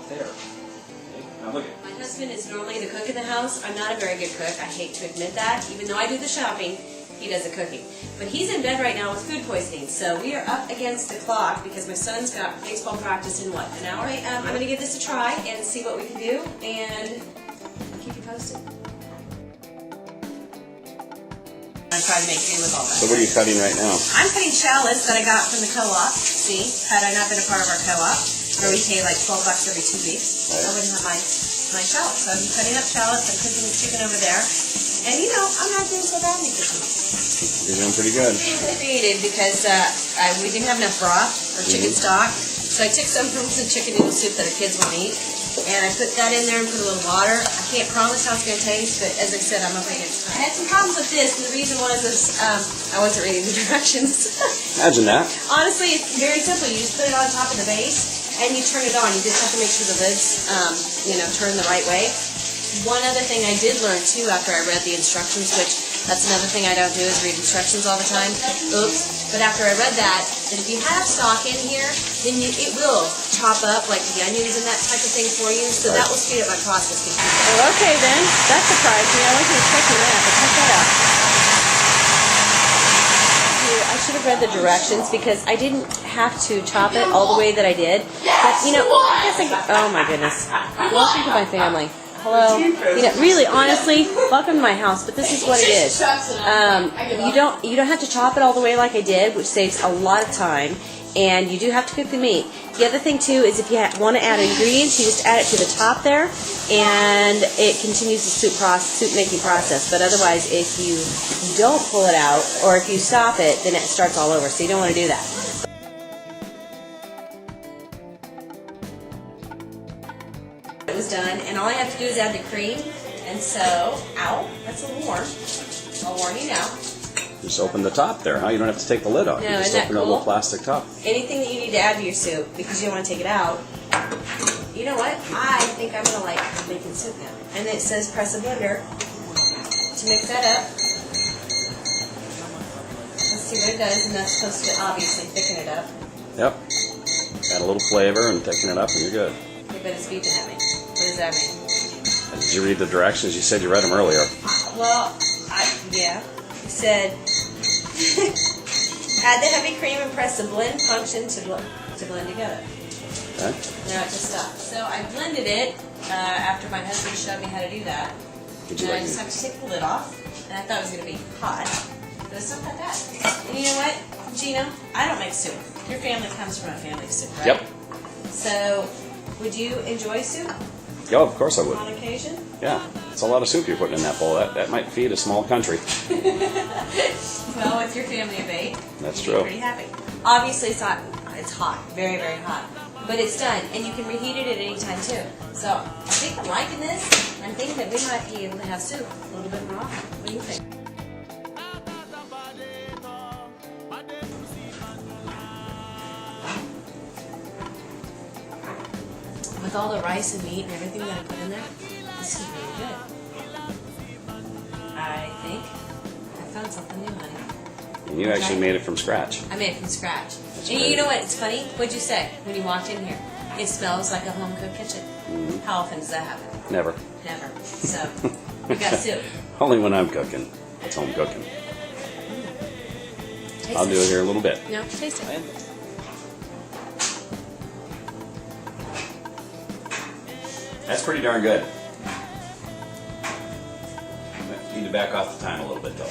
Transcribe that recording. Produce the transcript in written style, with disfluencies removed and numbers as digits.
there. Okay. Now look at My husband is normally the cook in the house. I'm not a very good cook. I hate to admit that. Even though I do the shopping, he does the cooking. But he's in bed right now with food poisoning, so we are up against the clock because my son's got baseball practice in what, an hour? Right, I'm going to give this a try and see what we can do, and I'll keep you posted. I'm trying to make do with all that. So what are you cutting right now? I'm cutting shallots that I got from the co-op. See, had I not been a part of our co-op, where we pay like $12 every 2 weeks, I wouldn't have my shallots. So I'm cutting up shallots. I'm cooking the chicken over there. And you know, I'm not doing so bad in the kitchen. You're doing pretty good. I created because we didn't have enough broth or chicken stock. So I took some from the chicken noodle soup that our kids want to eat. And I put that in there and put a little water. I can't promise how it's going to taste, but as I said, I'm up against it. I had some problems with this, and the reason was I wasn't reading the directions. Imagine that. Honestly, it's very simple. You just put it on top of the base, and you turn it on. You just have to make sure the lid's, turn the right way. One other thing I did learn, too, after I read the instructions, which that's another thing I don't do is read instructions all the time. Oops. But after I read that if you have stock in here, then it will chop up like the onions and that type of thing for you. So that will speed up my process. Well, okay then. That surprised me. I wasn't expecting that, but check that out. I should have read the directions because I didn't have to chop it all the way that I did. But, I guess oh my goodness. Welcome to my family. Hello. Really, honestly, welcome to my house. But this is what it is. You don't have to chop it all the way like I did, which saves a lot of time. And you do have to cook the meat. The other thing too is if you want to add ingredients, you just add it to the top there, and it continues the soup making process. But otherwise, if you don't pull it out or if you stop it, then it starts all over. So you don't want to do that. It was done, and all I have to do is add the cream. And so, ow, that's a little warm. I'll warn you now. Just open the top there, huh? You don't have to take the lid off. No, you just isn't that open a cool? little plastic top. Anything that you need to add to your soup because you don't want to take it out. You know what? I think I'm going to like making soup now. And it says press a blender to mix that up. Let's see what it does, and that's supposed to obviously thicken it up. Yep. Add a little flavor and thicken it up, and you're good. Okay, but it's beeping at me. What does that mean? And did you read the directions? You said you read them earlier. Well, yeah. It said, add the heavy cream and press the blend function to blend together. Okay. Now it just stopped. So I blended it after my husband showed me how to do that. Did you And I like just have to take the lid off. And I thought it was going to be hot. But it's not that bad. And you know what, Gino? I don't make soup. Your family comes from a family of soup, right? Yep. So, would you enjoy soup Yeah, of course I would. on occasion? Yeah. It's a lot of soup you're putting in that bowl. That might feed a small country. Well, with your family of 8, That's you'd true. be pretty happy. Obviously, it's hot. It's hot. Very, very hot. But it's done. And you can reheat it at any time, too. So, I think I'm liking this. I'm thinking that we might be able to have soup a little bit more often. What do you think? With all the rice and meat and everything that I put in there, this is really good. I think I found something new, honey. And you actually made it from scratch. I made it from scratch. That's And great. you know what? It's funny. What'd you say when you walked in here? It smells like a home-cooked kitchen. Mm-hmm. How often does that happen? Never. Never. So, we got soup. Only when I'm cooking. It's home cooking. Taste I'll do it here in a little bit. No, taste it. That's pretty darn good. Need to back off the time a little bit, though.